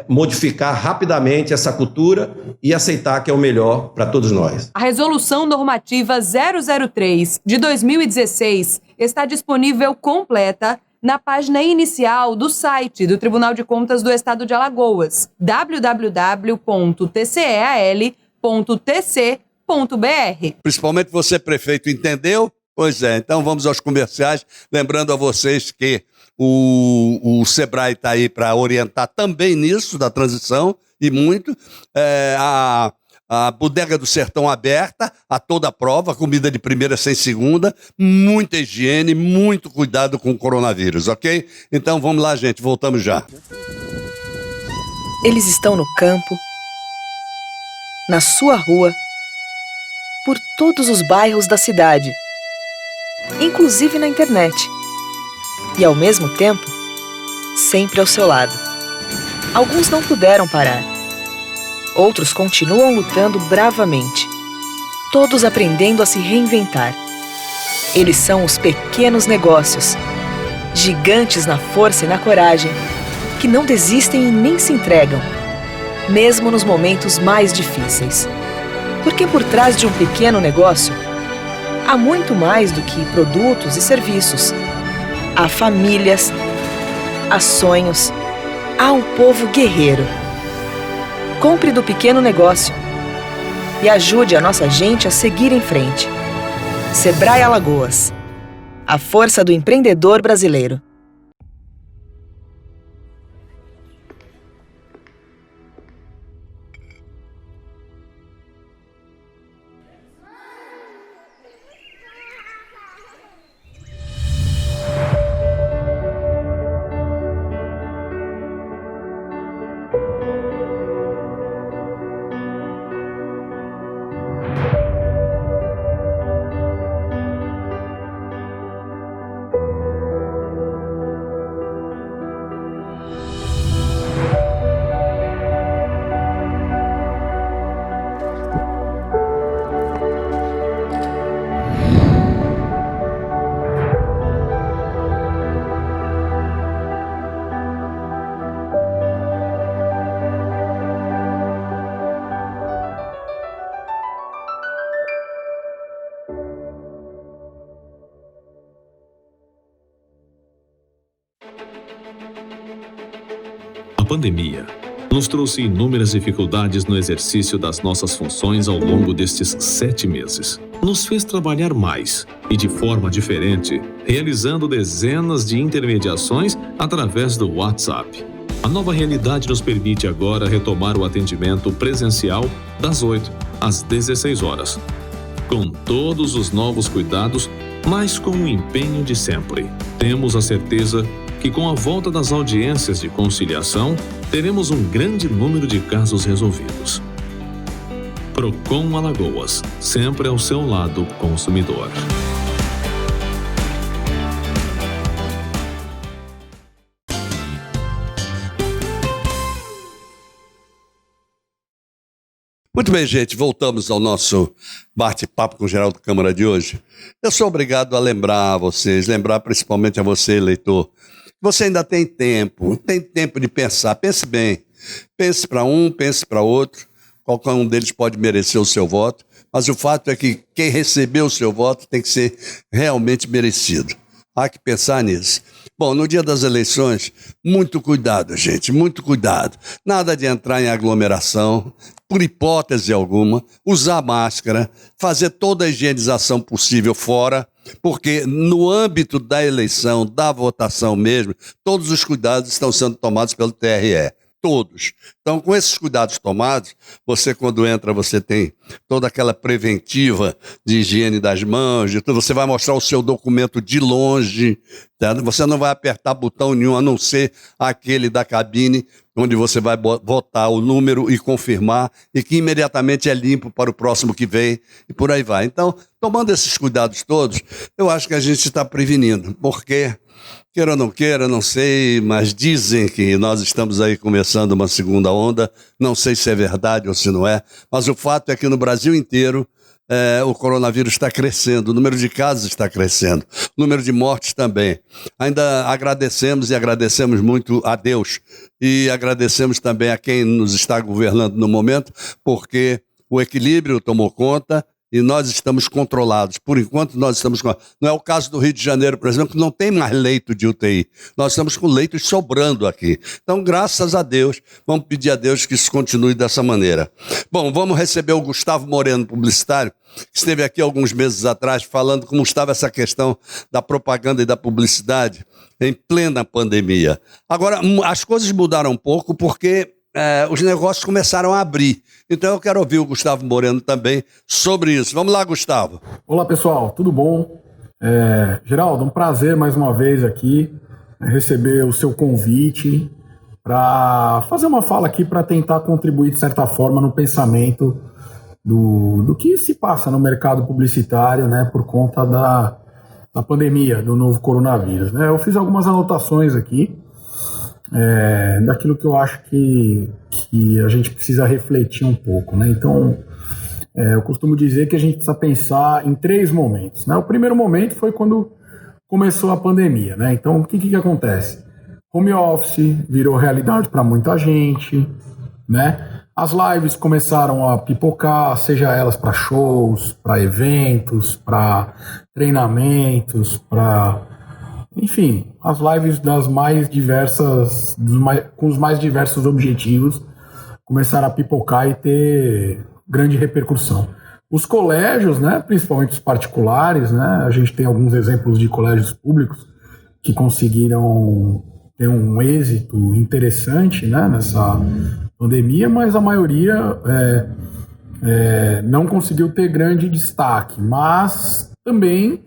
modificar rapidamente essa cultura e aceitar que é o melhor para todos nós. A Resolução Normativa 003 de 2016 está disponível completa na página inicial do site do Tribunal de Contas do Estado de Alagoas, www.tcel.tc.br. Principalmente você, prefeito, entendeu? Pois é, então vamos aos comerciais. Lembrando a vocês que o Sebrae está aí para orientar também nisso, da transição, e muito. A Bodega do Sertão aberta, a toda prova, comida de primeira sem segunda, muita higiene, muito cuidado com o coronavírus, ok? Então vamos lá, gente, voltamos já. Eles estão no campo, na sua rua, por todos os bairros da cidade, inclusive na internet. E, ao mesmo tempo, sempre ao seu lado. Alguns não puderam parar. Outros continuam lutando bravamente. Todos aprendendo a se reinventar. Eles são os pequenos negócios, gigantes na força e na coragem, que não desistem e nem se entregam, mesmo nos momentos mais difíceis. Porque por trás de um pequeno negócio, há muito mais do que produtos e serviços. Há famílias, há sonhos, há um povo guerreiro. Compre do pequeno negócio e ajude a nossa gente a seguir em frente. Sebrae Alagoas, a força do empreendedor brasileiro. A pandemia nos trouxe inúmeras dificuldades no exercício das nossas funções ao longo destes 7 meses. Nos fez trabalhar mais e de forma diferente, realizando dezenas de intermediações através do WhatsApp. A nova realidade nos permite agora retomar o atendimento presencial das 8 às 16 horas, com todos os novos cuidados, mas com o empenho de sempre. Temos a certeza que com a volta das audiências de conciliação, teremos um grande número de casos resolvidos. Procon Alagoas, sempre ao seu lado, consumidor. Muito bem, gente, voltamos ao nosso bate-papo com o Geraldo Câmara de hoje. Eu sou obrigado a lembrar a vocês, lembrar principalmente a você, eleitor, que você ainda tem tempo de pensar. Pense bem, pense para um, pense para outro, qualquer um deles pode merecer o seu voto, mas o fato é que quem recebeu o seu voto tem que ser realmente merecido. Há que pensar nisso. Bom, no dia das eleições, muito cuidado, gente, muito cuidado. Nada de entrar em aglomeração, por hipótese alguma, usar máscara, fazer toda a higienização possível fora, porque no âmbito da eleição, da votação mesmo, todos os cuidados estão sendo tomados pelo TRE. Todos. Então, com esses cuidados tomados, você quando entra, você tem toda aquela preventiva de higiene das mãos, de tudo. Você vai mostrar o seu documento de longe, tá? Você não vai apertar botão nenhum, a não ser aquele da cabine, onde você vai botar o número e confirmar, e que imediatamente é limpo para o próximo que vem, e por aí vai. Então, tomando esses cuidados todos, eu acho que a gente está prevenindo, porque... Queira ou não queira, não sei, mas dizem que nós estamos aí começando uma segunda onda, não sei se é verdade ou se não é, mas o fato é que no Brasil inteiro o coronavírus está crescendo, o número de casos está crescendo, o número de mortes também. Ainda agradecemos muito a Deus e agradecemos também a quem nos está governando no momento, porque o equilíbrio tomou conta, e nós estamos controlados. Por enquanto, nós estamos controlados. Não é o caso do Rio de Janeiro, por exemplo, que não tem mais leito de UTI. Nós estamos com leitos sobrando aqui. Então, graças a Deus, vamos pedir a Deus que isso continue dessa maneira. Bom, vamos receber o Gustavo Moreno, publicitário, que esteve aqui alguns meses atrás falando como estava essa questão da propaganda e da publicidade em plena pandemia. Agora, as coisas mudaram um pouco porque... os negócios começaram a abrir. Então eu quero ouvir o Gustavo Moreno também sobre isso. Vamos lá, Gustavo. Olá, pessoal, tudo bom? Geraldo, um prazer mais uma vez aqui receber o seu convite para fazer uma fala aqui para tentar contribuir de certa forma no pensamento do que se passa no mercado publicitário, né, por conta da pandemia, do novo coronavírus, né? Eu fiz algumas anotações aqui daquilo que eu acho que a gente precisa refletir um pouco, né? Então, eu costumo dizer que a gente precisa pensar em 3 momentos, né? O primeiro momento foi quando começou a pandemia, né? Então, o que acontece? Home office virou realidade para muita gente, né? As lives começaram a pipocar, seja elas para shows, para eventos, para treinamentos, enfim, as lives das mais diversas, com os mais diversos objetivos, começaram a pipocar e ter grande repercussão. Os colégios, né, principalmente os particulares, né, a gente tem alguns exemplos de colégios públicos que conseguiram ter um êxito interessante, né, nessa pandemia, mas a maioria não conseguiu ter grande destaque, mas também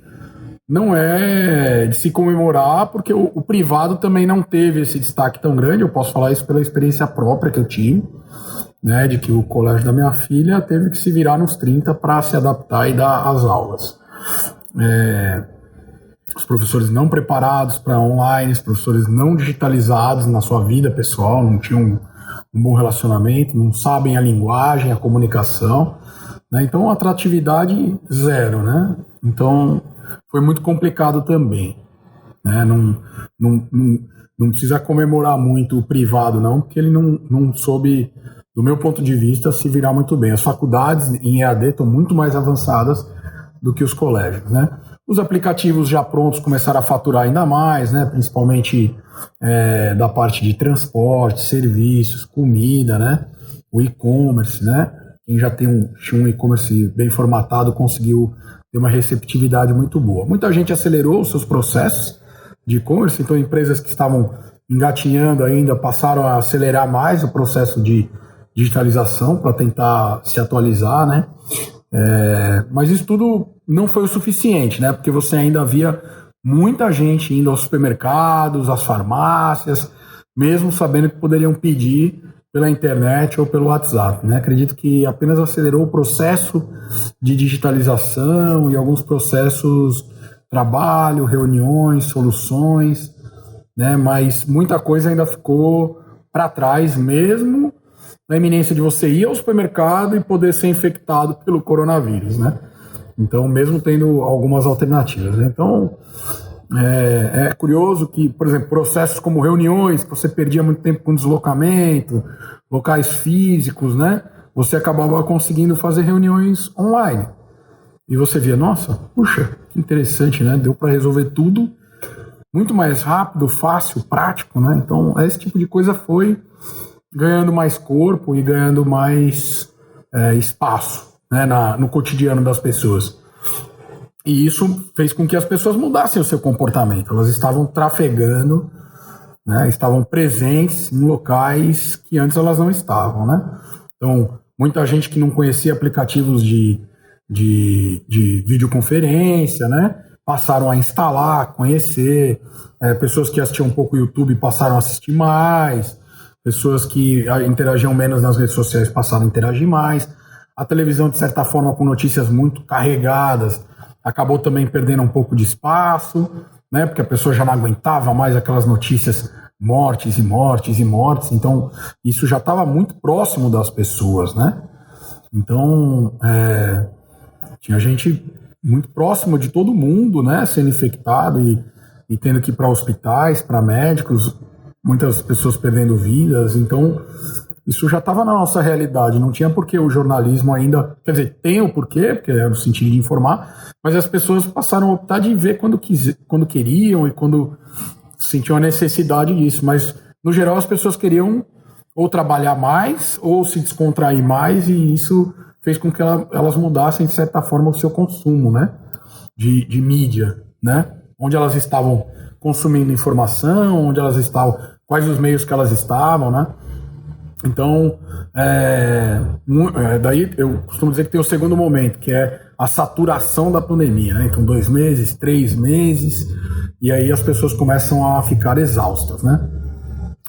não é de se comemorar, porque o privado também não teve esse destaque tão grande. Eu posso falar isso pela experiência própria que eu tive, né, de que o colégio da minha filha teve que se virar nos 30 para se adaptar e dar as aulas. Os professores não preparados para online, os professores não digitalizados na sua vida pessoal, não tinham um bom relacionamento, não sabem a linguagem, a comunicação, né? Então, atratividade zero, né? Então, foi muito complicado também, né? Não precisa comemorar muito o privado, não, porque ele não soube, do meu ponto de vista, se virar muito bem. As faculdades em EAD estão muito mais avançadas do que os colégios, né? Os aplicativos já prontos começaram a faturar ainda mais, né? Principalmente da parte de transporte, serviços, comida, né? O e-commerce, né? Quem já tem um e-commerce bem formatado conseguiu ter uma receptividade muito boa. Muita gente acelerou os seus processos de e-commerce, então empresas que estavam engatinhando ainda passaram a acelerar mais o processo de digitalização para tentar se atualizar, né? Mas isso tudo não foi o suficiente, né? Porque você ainda via muita gente indo aos supermercados, às farmácias, mesmo sabendo que poderiam pedir pela internet ou pelo WhatsApp, né? Acredito que apenas acelerou o processo de digitalização e alguns processos, trabalho, reuniões, soluções, né? Mas muita coisa ainda ficou para trás, mesmo na iminência de você ir ao supermercado e poder ser infectado pelo coronavírus, né? Então, mesmo tendo algumas alternativas, né? Então, é curioso que, por exemplo, processos como reuniões, que você perdia muito tempo com deslocamento, locais físicos, né? Você acabava conseguindo fazer reuniões online. E você via, nossa, puxa, que interessante, né? Deu para resolver tudo muito mais rápido, fácil, prático, né? Então, esse tipo de coisa foi ganhando mais corpo e ganhando mais espaço, né, no cotidiano das pessoas. E isso fez com que as pessoas mudassem o seu comportamento. Elas estavam trafegando, né, estavam presentes em locais que antes elas não estavam, né? Então, muita gente que não conhecia aplicativos de videoconferência, né, passaram a instalar, conhecer. Pessoas que assistiam um pouco o YouTube passaram a assistir mais. Pessoas que interagiam menos nas redes sociais passaram a interagir mais. A televisão, de certa forma, com notícias muito carregadas, acabou também perdendo um pouco de espaço, né? Porque a pessoa já não aguentava mais aquelas notícias mortes e mortes e mortes. Então, isso já estava muito próximo das pessoas, né? Então, tinha gente muito próximo de todo mundo, né? Sendo infectado e tendo que ir para hospitais, para médicos, muitas pessoas perdendo vidas. Então, isso já estava na nossa realidade. Não tinha por que o jornalismo ainda... Quer dizer, tem o porquê, porque é no sentido de informar, mas as pessoas passaram a optar de ver quando queriam e quando sentiam a necessidade disso. Mas, no geral, as pessoas queriam ou trabalhar mais ou se descontrair mais, e isso fez com que elas mudassem, de certa forma, o seu consumo, né? De mídia, né? Onde elas estavam consumindo informação, onde elas estavam, quais os meios que elas estavam, né? Então, daí eu costumo dizer que tem o segundo momento, que é a saturação da pandemia, né? Então, 2 meses, 3 meses, e aí as pessoas começam a ficar exaustas, né?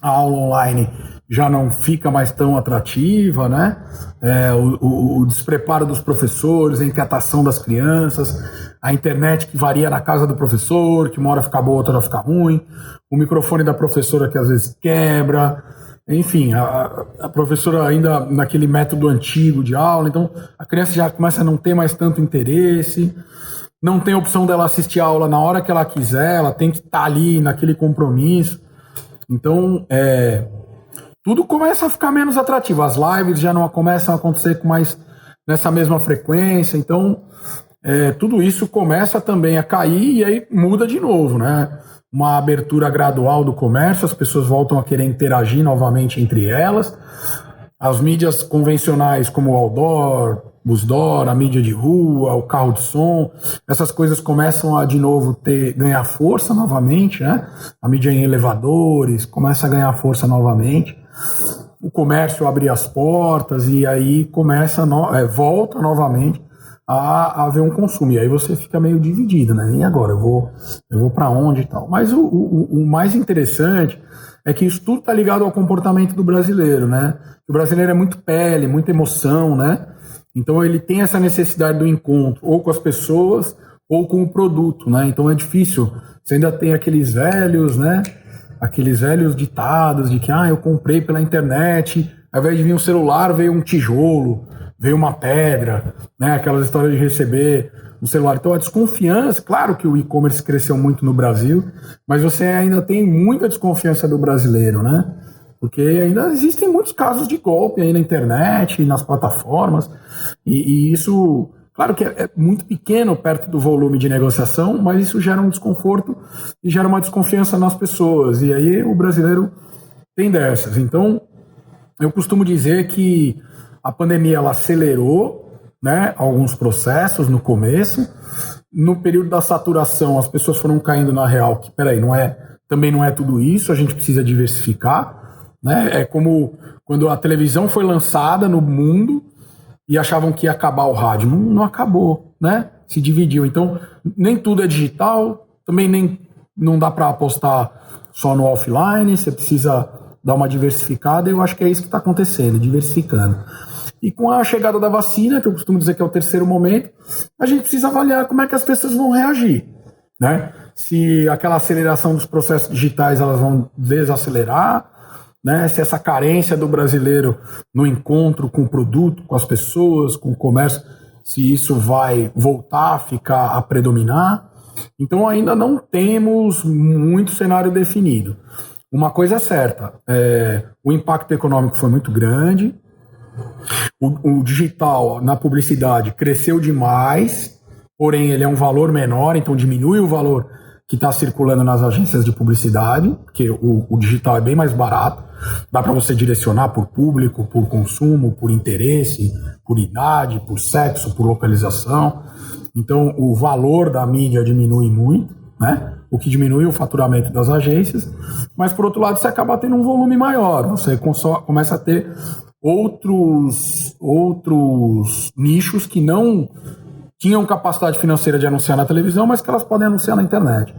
A aula online já não fica mais tão atrativa, né? O despreparo dos professores, a inquietação das crianças, a internet que varia na casa do professor, que uma hora fica boa, outra hora fica ruim, o microfone da professora que às vezes quebra, enfim, a professora ainda naquele método antigo de aula, então a criança já começa a não ter mais tanto interesse, não tem a opção dela assistir a aula na hora que ela quiser, ela tem que estar ali naquele compromisso. Então, tudo começa a ficar menos atrativo. As lives já não começam a acontecer com mais nessa mesma frequência. Então, tudo isso começa também a cair e aí muda de novo, né? Uma abertura gradual do comércio, as pessoas voltam a querer interagir novamente entre elas. As mídias convencionais como o outdoor, busdoor, a mídia de rua, o carro de som, essas coisas começam a de novo ganhar força novamente, né? A mídia em elevadores começa a ganhar força novamente. O comércio abre as portas e aí começa volta novamente a haver um consumo. E aí você fica meio dividido, né? E agora? Eu vou para onde e tal? Mas o mais interessante é que isso tudo está ligado ao comportamento do brasileiro, né? O brasileiro é muito pele, muita emoção, né? Então ele tem essa necessidade do encontro, ou com as pessoas, ou com o produto, né? Então é difícil. Você ainda tem aqueles velhos, né? Aqueles velhos ditados de que eu comprei pela internet, ao invés de vir um celular, veio um tijolo, veio uma pedra, né? Aquelas histórias de receber um celular. Então a desconfiança, claro que o e-commerce cresceu muito no Brasil, mas você ainda tem muita desconfiança do brasileiro, né? Porque ainda existem muitos casos de golpe aí na internet, nas plataformas, e isso Claro que é muito pequeno perto do volume de negociação, mas isso gera um desconforto e gera uma desconfiança nas pessoas. E aí o brasileiro tem dessas. Então, eu costumo dizer que a pandemia ela acelerou, né, alguns processos no começo. No período da saturação, as pessoas foram caindo na real que, peraí, também não é tudo isso, a gente precisa diversificar, né? É como quando a televisão foi lançada no mundo e achavam que ia acabar o rádio. Não acabou, né? Se dividiu. Então, nem tudo é digital, também não dá para apostar só no offline, você precisa dar uma diversificada, e eu acho que é isso que está acontecendo, diversificando. E com a chegada da vacina, que eu costumo dizer que é o terceiro momento, a gente precisa avaliar como é que as pessoas vão reagir, né? Se aquela aceleração dos processos digitais elas vão desacelerar, né? Se essa carência do brasileiro no encontro com o produto, com as pessoas, com o comércio, se isso vai voltar a predominar. Então ainda não temos muito cenário definido. Uma coisa é certa, o impacto econômico foi muito grande, o digital na publicidade cresceu demais, porém ele é um valor menor, então diminui o valor que está circulando nas agências de publicidade, porque o digital é bem mais barato, dá para você direcionar por público, por consumo, por interesse, por idade, por sexo, por localização. Então o valor da mídia diminui muito, né? O que diminui o faturamento das agências, mas por outro lado você acaba tendo um volume maior, você começa a ter outros nichos que não tinham capacidade financeira de anunciar na televisão, mas que elas podem anunciar na internet.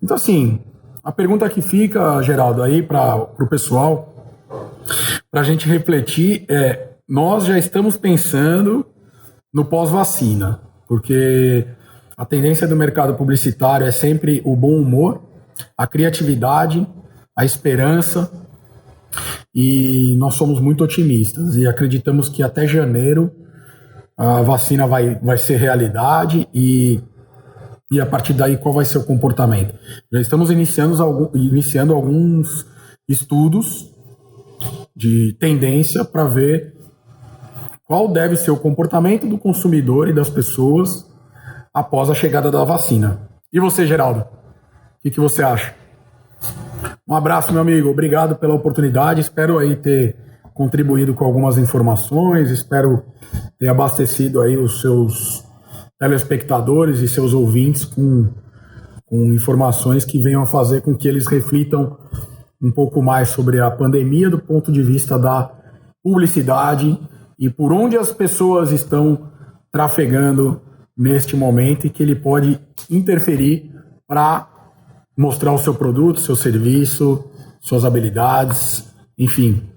Então, assim, a pergunta que fica, Geraldo, aí para o pessoal, para a gente refletir, nós já estamos pensando no pós-vacina, porque a tendência do mercado publicitário é sempre o bom humor, a criatividade, a esperança, e nós somos muito otimistas e acreditamos que até janeiro a vacina vai ser realidade e a partir daí qual vai ser o comportamento. Já estamos iniciando alguns estudos de tendência para ver qual deve ser o comportamento do consumidor e das pessoas após a chegada da vacina. E você, Geraldo? O que você acha? Um abraço, meu amigo. Obrigado pela oportunidade. Espero aí ter contribuído com algumas informações. Espero ter abastecido aí os seus telespectadores e seus ouvintes com informações que venham a fazer com que eles reflitam um pouco mais sobre a pandemia do ponto de vista da publicidade e por onde as pessoas estão trafegando neste momento e que ele pode interferir para mostrar o seu produto, seu serviço, suas habilidades, enfim.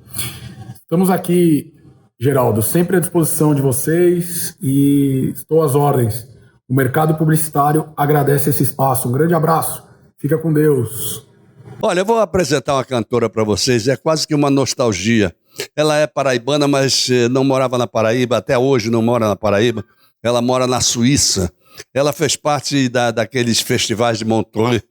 Estamos aqui, Geraldo, sempre à disposição de vocês e estou às ordens. O mercado publicitário agradece esse espaço. Um grande abraço. Fica com Deus. Olha, eu vou apresentar uma cantora para vocês, é quase que uma nostalgia. Ela é paraibana, mas não morava na Paraíba, até hoje não mora na Paraíba. Ela mora na Suíça. Ela fez parte daqueles festivais de Montreux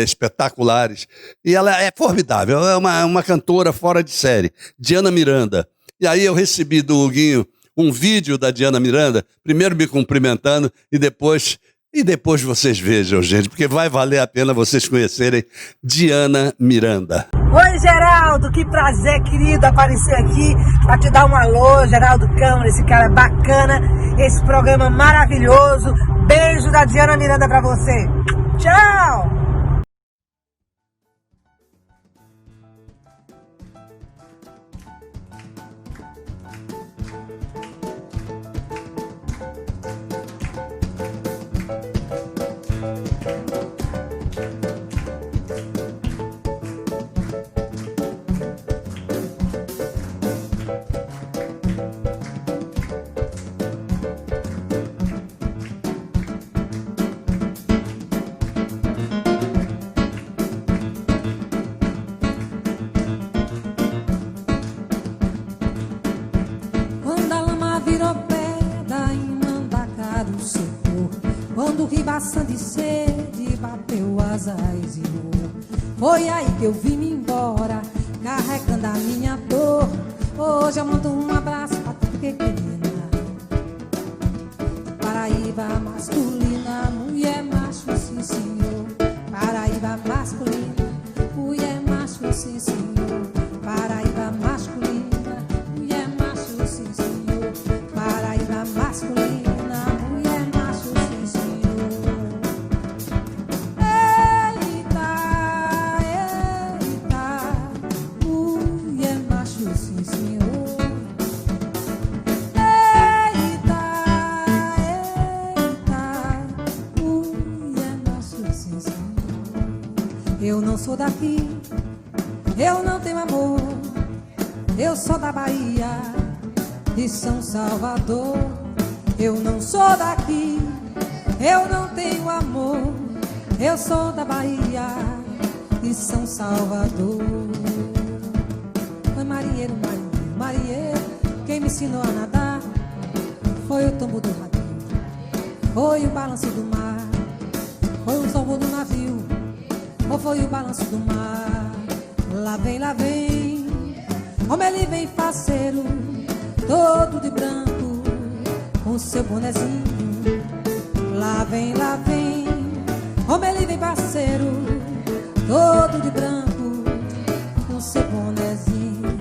espetaculares. E ela é formidável, é uma cantora fora de série, Diana Miranda. E aí eu recebi do Huguinho um vídeo da Diana Miranda, primeiro me cumprimentando e depois vocês vejam, gente, porque vai valer a pena vocês conhecerem Diana Miranda. Oi, Geraldo, que prazer, querido, aparecer aqui para te dar um alô, Geraldo Câmara, esse cara bacana, esse programa maravilhoso. Beijo da Diana Miranda para você. Tchau! De sede bateu asas e voou. Foi aí que eu vim embora, carregando a minha dor. Hoje eu mando um abraço pra tu pequena, sim senhor. Eu não sou daqui, eu não tenho amor. Eu sou da Bahia, de São Salvador. Eu não sou daqui, eu não tenho amor. Eu sou da Bahia, de São Salvador. Foi marinheiro, marinheiro, marinheiro. Quem me ensinou a nadar foi o tombo do radinho, foi o balanço do mar, foi o tombo do navio, ou foi o balanço do mar. Lá vem, como ele vem faceiro, todo de branco, com seu bonezinho. Lá vem, como ele vem parceiro, todo de branco, com seu bonezinho.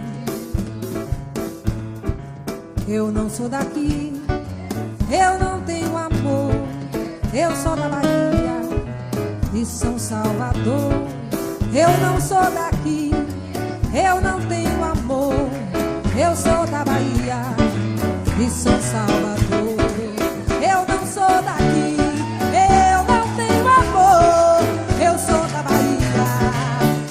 Eu não sou daqui, eu não tenho amor. Eu sou da Bahia, de São Salvador. Eu não sou daqui, eu não tenho amor. Eu sou da Bahia, de São Salvador. Eu não sou daqui, eu não tenho amor. Eu sou da Bahia,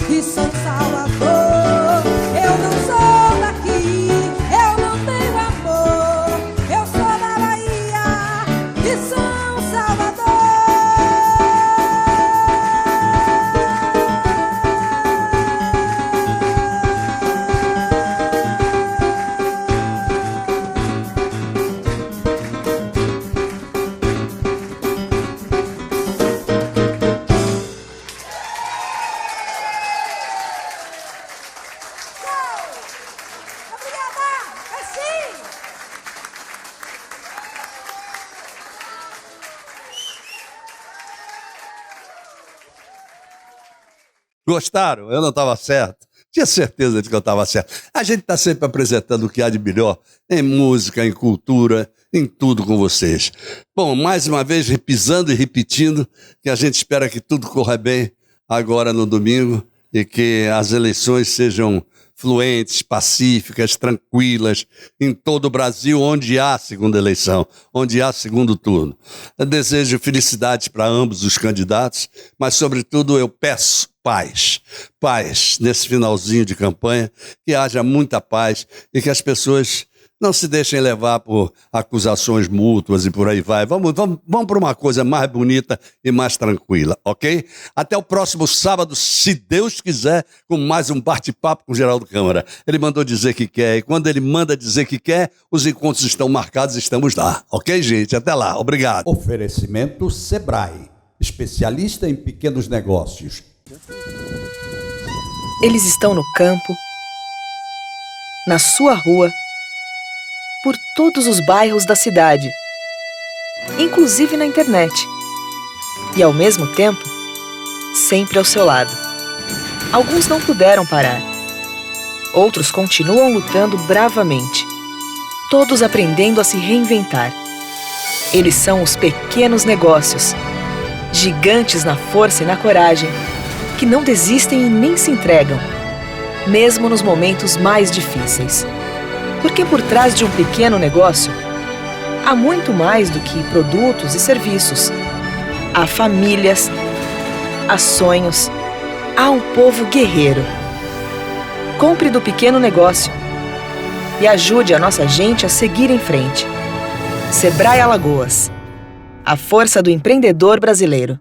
de São Salvador. Eu não sou daqui, eu não tenho amor. Eu sou da Bahia, de São Salvador. Gostaram? Eu não estava certo. Tinha certeza de que eu estava certo. A gente está sempre apresentando o que há de melhor em música, em cultura, em tudo com vocês. Bom, mais uma vez, repisando e repetindo, que a gente espera que tudo corra bem agora no domingo e que as eleições sejam fluentes, pacíficas, tranquilas, em todo o Brasil, onde há segunda eleição, onde há segundo turno. Eu desejo felicidade para ambos os candidatos, mas, sobretudo, eu peço paz nesse finalzinho de campanha, que haja muita paz e que as pessoas não se deixem levar por acusações mútuas e por aí vai. Vamos para uma coisa mais bonita e mais tranquila, ok? Até o próximo sábado, se Deus quiser, com mais um bate-papo com o Geraldo Câmara. Ele mandou dizer que quer, e quando ele manda dizer que quer, os encontros estão marcados e estamos lá. Ok, gente? Até lá. Obrigado. Oferecimento Sebrae, especialista em pequenos negócios. Eles estão no campo, na sua rua, por todos os bairros da cidade, inclusive na internet. E, ao mesmo tempo, sempre ao seu lado. Alguns não puderam parar. Outros continuam lutando bravamente. Todos aprendendo a se reinventar. Eles são os pequenos negócios, gigantes na força e na coragem, que não desistem e nem se entregam, mesmo nos momentos mais difíceis. Porque por trás de um pequeno negócio, há muito mais do que produtos e serviços. Há famílias, há sonhos, há um povo guerreiro. Compre do pequeno negócio e ajude a nossa gente a seguir em frente. Sebrae Alagoas, a força do empreendedor brasileiro.